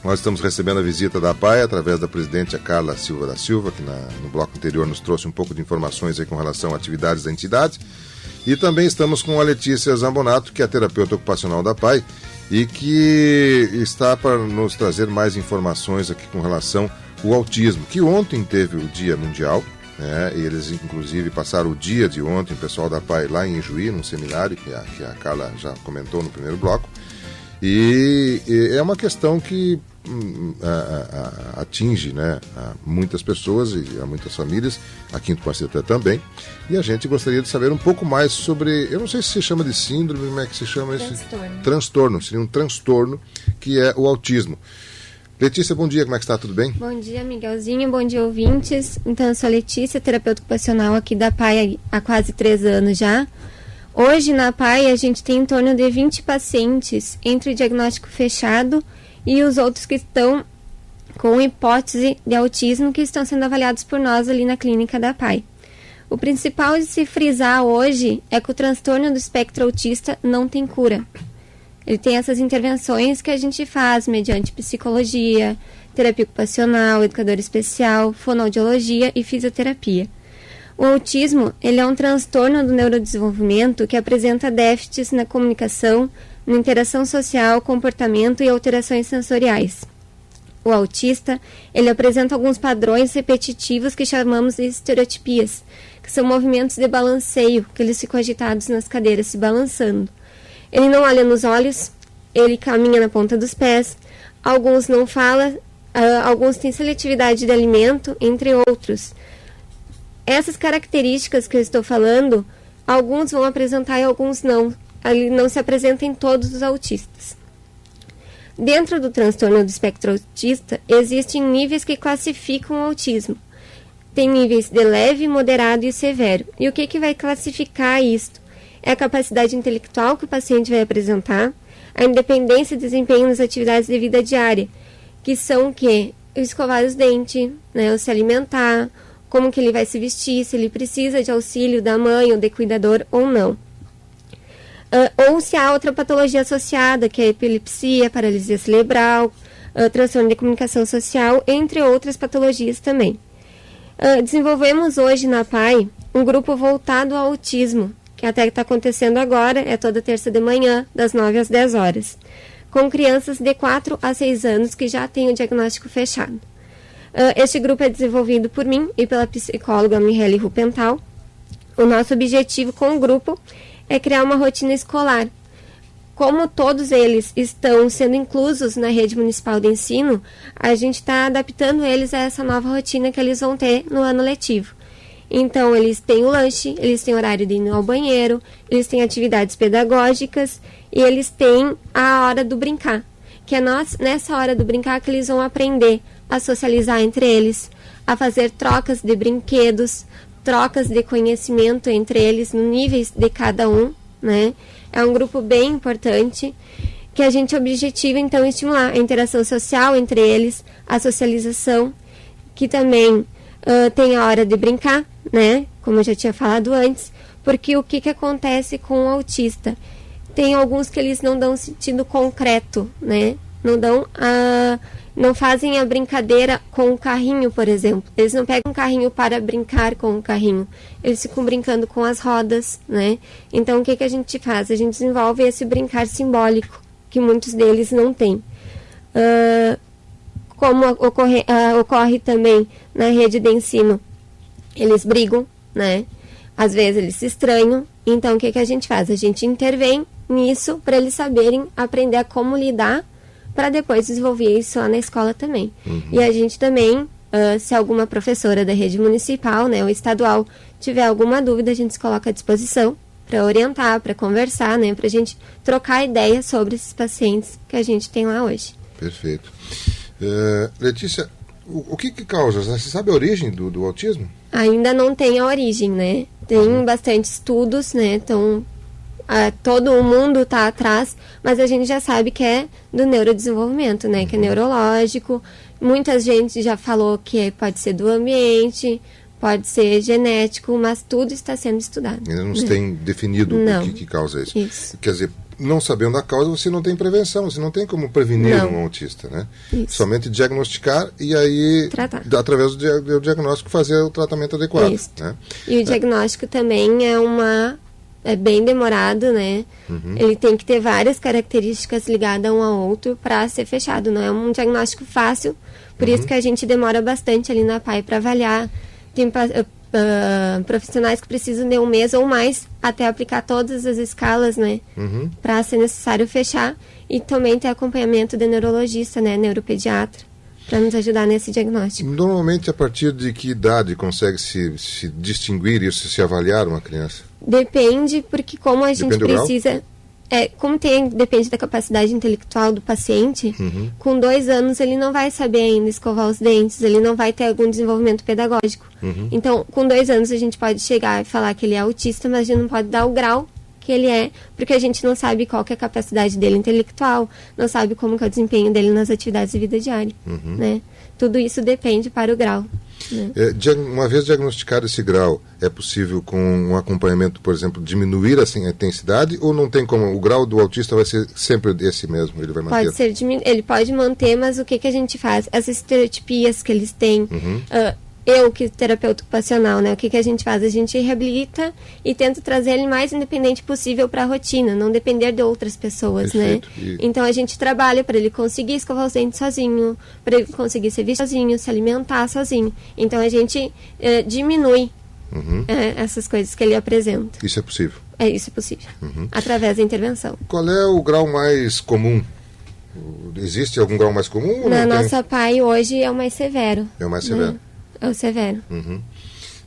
Nós estamos recebendo a visita da APAE através da presidente Carla Silva da Silva, que no bloco anterior nos trouxe um pouco de informações aí com relação a atividades da entidade. E também estamos com a Letícia Zambonato, que é a terapeuta ocupacional da APAE e que está para nos trazer mais informações aqui com relação ao autismo, que ontem teve o Dia Mundial, né? E eles inclusive passaram o dia de ontem, o pessoal da APAE lá em Ijuí, num seminário que a Carla já comentou no primeiro bloco. E é uma questão que atinge, né, a muitas pessoas e a muitas famílias, aqui em Tupaciretã também, e a gente gostaria de saber um pouco mais sobre, eu não sei se se chama de síndrome, como é que se chama isso? Transtorno, seria um transtorno que é o autismo. Letícia, bom dia, como é que está? Tudo bem? Bom dia, Miguelzinho, bom dia, ouvintes. Então, eu sou a Letícia, terapeuta ocupacional aqui da APAE há quase 3 anos já. Hoje, na APAE, a gente tem em torno de 20 pacientes entre o diagnóstico fechado e os outros que estão com hipótese de autismo que estão sendo avaliados por nós ali na clínica da APAE. O principal de se frisar hoje é que o transtorno do espectro autista não tem cura. Ele tem essas intervenções que a gente faz mediante psicologia, terapia ocupacional, educador especial, fonoaudiologia e fisioterapia. O autismo, ele é um transtorno do neurodesenvolvimento que apresenta déficits na comunicação, na interação social, comportamento e alterações sensoriais. O autista, ele apresenta alguns padrões repetitivos que chamamos de estereotipias, que são movimentos de balanceio, que eles ficam agitados nas cadeiras, se balançando. Ele não olha nos olhos, ele caminha na ponta dos pés, alguns não falam, alguns têm seletividade de alimento, entre outros. Essas características que eu estou falando, alguns vão apresentar e alguns não. Ele não se apresenta em todos os autistas. Dentro do transtorno do espectro autista, existem níveis que classificam o autismo. Tem níveis de leve, moderado e severo. E o que vai classificar isto? É a capacidade intelectual que o paciente vai apresentar, a independência e desempenho nas atividades de vida diária, que são o quê? O escovar os dentes, né, o se alimentar, como que ele vai se vestir, se ele precisa de auxílio da mãe ou de cuidador ou não. Ou se há outra patologia associada, que é a epilepsia, paralisia cerebral, transtorno de comunicação social, entre outras patologias também. Desenvolvemos hoje na APAE um grupo voltado ao autismo, que até está acontecendo agora, é toda terça de manhã, das 9 às 10 horas, com crianças de 4 a 6 anos que já têm o diagnóstico fechado. Este grupo é desenvolvido por mim e pela psicóloga Michele Rupental. O nosso objetivo com o grupo é criar uma rotina escolar. Como todos eles estão sendo inclusos na rede municipal de ensino, a gente está adaptando eles a essa nova rotina que eles vão ter no ano letivo. Então, eles têm o lanche, eles têm horário de ir ao banheiro, eles têm atividades pedagógicas e eles têm a hora do brincar, que é nessa hora do brincar que eles vão aprender a socializar entre eles, a fazer trocas de brinquedos, trocas de conhecimento entre eles no níveis de cada um, né? É um grupo bem importante que a gente objetiva, então, estimular a interação social entre eles, a socialização, que também tem a hora de brincar, né? Como eu já tinha falado antes, porque o que acontece com o autista? Tem alguns que eles não dão sentido concreto, né? Não fazem a brincadeira com o carrinho, por exemplo. Eles não pegam um carrinho para brincar com o carrinho. Eles ficam brincando com as rodas, né? Então, o que a gente faz? A gente desenvolve esse brincar simbólico, que muitos deles não têm. Como ocorre também na rede de ensino, eles brigam, né? Às vezes eles se estranham. Então, o que a gente faz? A gente intervém nisso para eles saberem aprender a como lidar, para depois desenvolver isso lá na escola também. Uhum. E a gente também, se alguma professora da rede municipal, né, ou estadual, tiver alguma dúvida, a gente se coloca à disposição para orientar, para conversar, né, para a gente trocar ideias sobre esses pacientes que a gente tem lá hoje. Perfeito. Letícia, o que causa? Você sabe a origem do autismo? Ainda não tem a origem, né? Tem bastante estudos, né? Então, todo o mundo está atrás, mas a gente já sabe que é do neurodesenvolvimento, né? Que é neurológico. Muita gente já falou que pode ser do ambiente, pode ser genético, mas tudo está sendo estudado. Ainda não se tem definido o que causa isso. Isso. Quer dizer, não sabendo a causa, você não tem prevenção, você não tem como prevenir um autista, né? Isso. Somente diagnosticar e aí, através do diagnóstico, fazer o tratamento adequado. Isso. Né? E o diagnóstico também é bem demorado, né? Ele tem que ter várias características ligadas um ao outro para ser fechado. Não é um diagnóstico fácil, por isso que a gente demora bastante ali na PAI para avaliar. Tem profissionais que precisam de um mês ou mais até aplicar todas as escalas, né? Para ser necessário fechar. E também ter acompanhamento de neurologista, né? Neuropediatra, para nos ajudar nesse diagnóstico. Normalmente, a partir de que idade consegue se distinguir isso, se avaliar uma criança? Depende, porque como a gente precisa... depende da capacidade intelectual do paciente, com 2 anos ele não vai saber ainda escovar os dentes, ele não vai ter algum desenvolvimento pedagógico. Então, com 2 anos a gente pode chegar e falar que ele é autista, mas a gente não pode dar o grau que ele é, porque a gente não sabe qual que é a capacidade dele intelectual, não sabe como que é o desempenho dele nas atividades de vida diária, né? Tudo isso depende para o grau. Né? Uma vez diagnosticado esse grau, é possível com um acompanhamento, por exemplo, diminuir assim, a intensidade, ou não tem como? O grau do autista vai ser sempre esse mesmo, ele vai manter? Ele pode manter, mas o que a gente faz? Essas estereotipias que eles têm, eu que terapeuta ocupacional, né? O que a gente faz? A gente reabilita e tenta trazer ele mais independente possível para a rotina, não depender de outras pessoas, Perfeito. né? Então a gente trabalha para ele conseguir escovar os dentes sozinho, para ele conseguir se vestir sozinho, se alimentar sozinho. Então a gente diminui essas coisas que ele apresenta. Isso é possível? Isso é possível, através da intervenção. Qual é o grau mais comum? Existe algum grau mais comum? Ou Na não nossa PAI hoje é o mais severo. É o mais severo? Né? É o severo.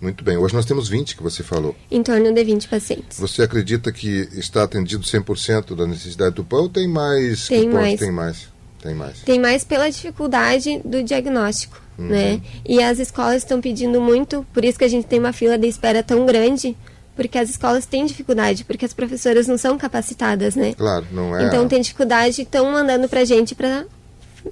Muito bem. Hoje nós temos 20 que você falou. Em torno de 20 pacientes. Você acredita que está atendido 100% da necessidade do PAN ou tem mais? Tem mais. Tem mais. Tem mais. Tem mais pela dificuldade do diagnóstico, né? E as escolas estão pedindo muito, por isso que a gente tem uma fila de espera tão grande, porque as escolas têm dificuldade, porque as professoras não são capacitadas, né? Claro, não é. Então tem dificuldade e estão mandando pra gente para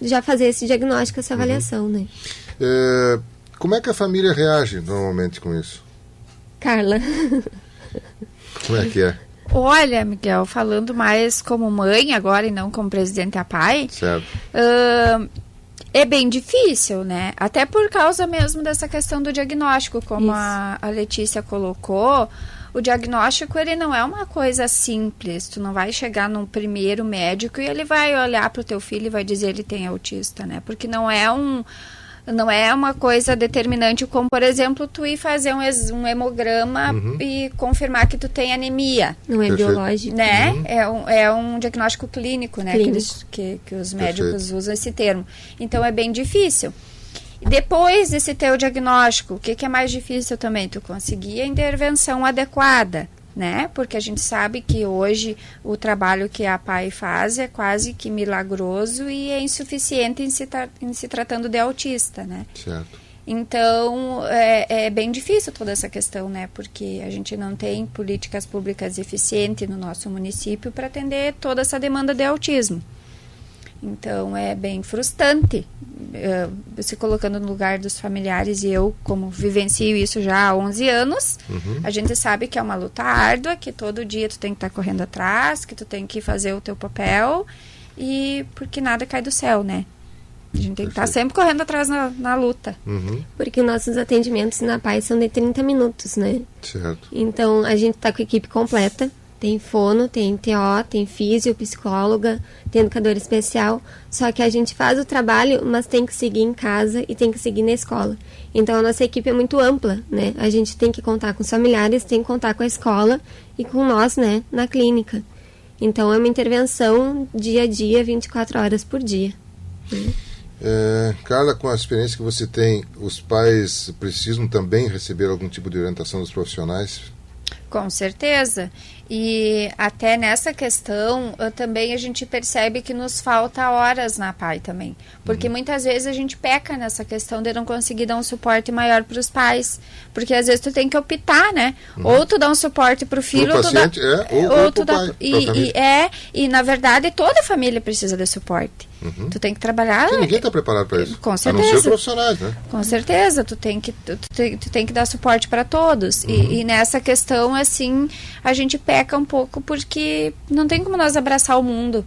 já fazer esse diagnóstico, essa avaliação, né? Como é que a família reage normalmente com isso? Carla. Como é que é? Olha, Miguel, falando mais como mãe agora e não como presidente da PAI, certo. É bem difícil, né? Até por causa mesmo dessa questão do diagnóstico, como a Letícia colocou, o diagnóstico ele não é uma coisa simples. Tu não vai chegar num primeiro médico e ele vai olhar para o teu filho e vai dizer ele tem autista, né? Porque não é uma coisa determinante como, por exemplo, tu ir fazer um hemograma e confirmar que tu tem anemia. Não é biológico. Né? É um diagnóstico clínico, né? Que os médicos usam esse termo. Então, é bem difícil. Depois desse teu diagnóstico, o que é mais difícil também? Tu conseguir a intervenção adequada, né? Porque a gente sabe que hoje o trabalho que a PAI faz é quase que milagroso e é insuficiente em se tratando de autista, né? Certo. Então, é bem difícil toda essa questão, né? Porque a gente não tem políticas públicas eficientes no nosso município para atender toda essa demanda de autismo. Então, é bem frustrante, se colocando no lugar dos familiares, e eu, como vivencio isso já há 11 anos, a gente sabe que é uma luta árdua, que todo dia tu tem que estar correndo atrás, que tu tem que fazer o teu papel, e porque nada cai do céu, né? A gente tem que estar sempre correndo atrás na luta. Porque nossos atendimentos na PAI são de 30 minutos, né? Certo. Então, a gente está com a equipe completa. Tem fono, tem TO, tem físio, psicóloga, tem educador especial. Só que a gente faz o trabalho, mas tem que seguir em casa e tem que seguir na escola. Então, a nossa equipe é muito ampla, né? A gente tem que contar com os familiares, tem que contar com a escola e com nós, né? Na clínica. Então, é uma intervenção dia a dia, 24 horas por dia. Carla, com a experiência que você tem, os pais precisam também receber algum tipo de orientação dos profissionais? Com certeza. E até nessa questão, também a gente percebe que nos falta horas na PAI também. Porque muitas vezes a gente peca nessa questão de não conseguir dar um suporte maior para os pais. Porque às vezes tu tem que optar, né? Ou tu dá um suporte para o filho, pro paciente, ou tu dá... E na verdade toda a família precisa de suporte. Tu tem que trabalhar... Sim, ninguém está preparado para isso. Com certeza. A não ser os profissionais, né? Com certeza. Tu tem que dar suporte para todos. E nessa questão, assim, a gente peca um pouco porque não tem como nós abraçar o mundo,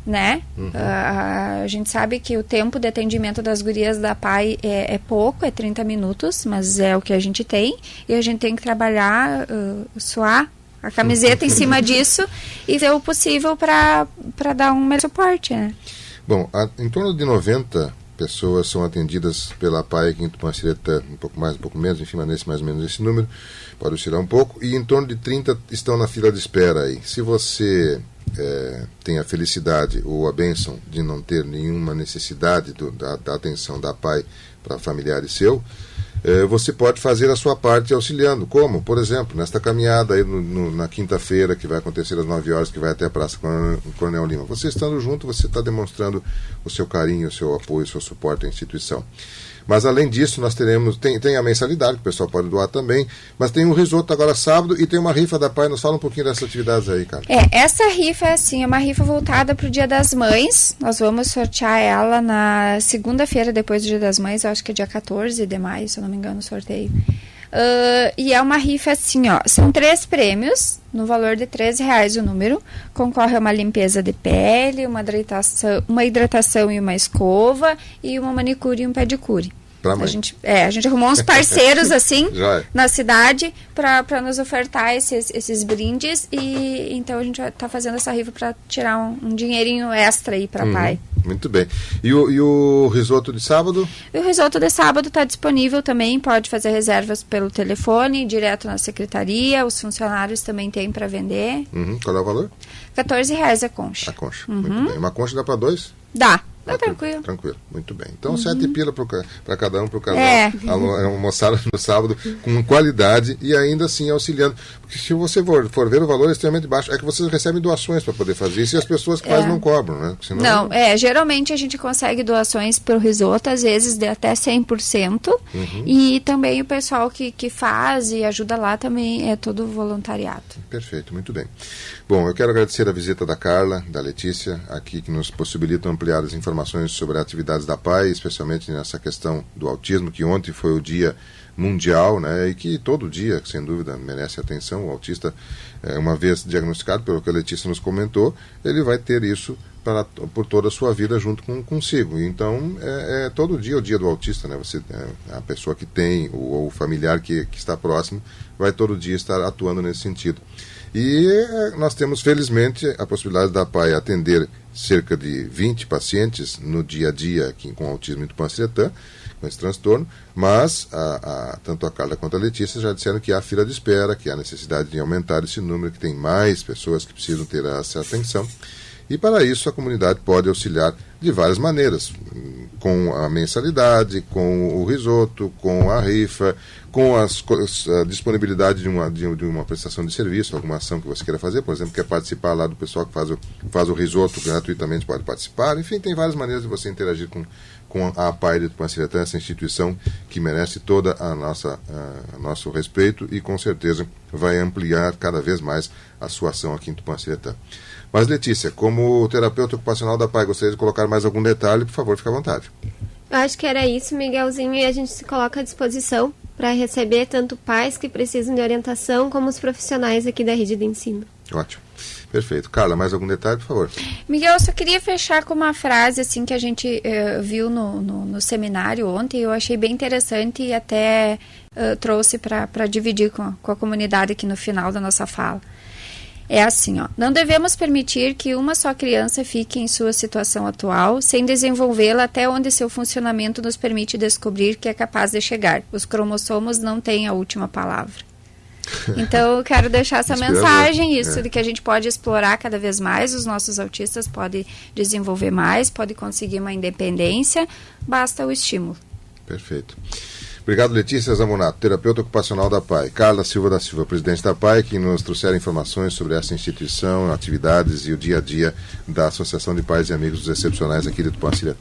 né? A gente sabe que o tempo de atendimento das gurias da PAI é pouco, é 30 minutos, mas é o que a gente tem. E a gente tem que trabalhar, suar a camiseta em cima disso e fazer o possível para dar um melhor suporte, né? Bom, em torno de 90 pessoas são atendidas pela PAI aqui em Tupanciretã, um pouco mais, um pouco menos, enfim, mas mais ou menos esse número, pode oscilar um pouco, e em torno de 30 estão na fila de espera aí. Se você tem a felicidade ou a bênção de não ter nenhuma necessidade da atenção da PAI para familiares seu, você pode fazer a sua parte auxiliando. Como? Por exemplo, nesta caminhada aí na quinta-feira, que vai acontecer às 9 horas, que vai até a Praça Coronel Lima. Você estando junto, você está demonstrando o seu carinho, o seu apoio, o seu suporte à instituição. Mas além disso, nós teremos, tem a mensalidade, que o pessoal pode doar também, mas tem um risoto agora sábado e tem uma rifa da PAI. Nos fala um pouquinho dessas atividades aí, cara. Essa rifa é assim, é uma rifa voltada para o Dia das Mães. Nós vamos sortear ela na segunda-feira, depois do Dia das Mães, eu acho que é dia 14 de maio, se eu não me engano, o sorteio. E é uma rifa assim, ó, são 3 prêmios, no valor de R$13 o número. Concorre a uma limpeza de pele, uma hidratação e uma escova, e uma manicure e um pedicure. A gente arrumou uns parceiros assim na cidade para nos ofertar esses brindes, e então a gente está fazendo essa rifa para tirar um dinheirinho extra aí para PAI. Muito bem. E o risoto de sábado? O risoto de sábado está disponível também, pode fazer reservas pelo telefone, direto na secretaria, os funcionários também têm para vender. Qual é o valor? R$14 a concha. A concha, muito bem. Uma concha dá para 2? Dá. Tranquilo. Tranquilo, muito bem. Então, 7 pila para cada um, para o casal. Almoçar no sábado com qualidade e ainda assim auxiliando. Porque se você for ver, o valor é extremamente baixo. É que vocês recebem doações para poder fazer isso, e as pessoas que fazem não cobram, né? Senão... Não, geralmente a gente consegue doações para o risoto, às vezes de até 100%. E também o pessoal que faz e ajuda lá também é todo voluntariado. Perfeito, muito bem. Bom, eu quero agradecer a visita da Carla, da Letícia, aqui, que nos possibilitam ampliar as informações sobre as atividades da PAI, especialmente nessa questão do autismo, que ontem foi o Dia Mundial, né, e que todo dia, sem dúvida, merece atenção. O autista, uma vez diagnosticado, pelo que a Letícia nos comentou, ele vai ter isso por toda a sua vida junto consigo. Então, todo dia o dia do autista, né? A pessoa que tem, ou o familiar que está próximo, vai todo dia estar atuando nesse sentido. E nós temos, felizmente, a possibilidade da PAI atender cerca de 20 pacientes no dia a dia aqui com autismo em Tupanciretã, com esse transtorno, mas tanto a Carla quanto a Letícia já disseram que há fila de espera, que há necessidade de aumentar esse número, que tem mais pessoas que precisam ter essa atenção. E para isso a comunidade pode auxiliar de várias maneiras, com a mensalidade, com o risoto, com a rifa, com a disponibilidade de uma prestação de serviço, alguma ação que você queira fazer. Por exemplo, quer participar lá do pessoal que faz o risoto gratuitamente, pode participar. Enfim, tem várias maneiras de você interagir com a PAI de Tupanciretã, essa instituição que merece toda nosso respeito e com certeza vai ampliar cada vez mais a sua ação aqui em Tupanciretã. Mas, Letícia, como terapeuta ocupacional da PAI, gostaria de colocar mais algum detalhe? Por favor, fique à vontade. Eu acho que era isso, Miguelzinho, e a gente se coloca à disposição para receber tanto pais que precisam de orientação como os profissionais aqui da rede de ensino. Ótimo. Perfeito. Carla, mais algum detalhe, por favor? Miguel, eu só queria fechar com uma frase assim que a gente viu no seminário ontem. Eu achei bem interessante e até trouxe para dividir com a comunidade aqui no final da nossa fala. É assim, ó, não devemos permitir que uma só criança fique em sua situação atual, sem desenvolvê-la até onde seu funcionamento nos permite descobrir que é capaz de chegar. Os cromossomos não têm a última palavra. Então, eu quero deixar essa mensagem, de que a gente pode explorar cada vez mais, os nossos autistas podem desenvolver mais, podem conseguir uma independência, basta o estímulo. Perfeito. Obrigado, Letícia Zambonato, terapeuta ocupacional da PAI. Carla Silva da Silva, presidente da PAI, que nos trouxeram informações sobre essa instituição, atividades e o dia a dia da Associação de Pais e Amigos dos Excepcionais aqui de Tupanciretã.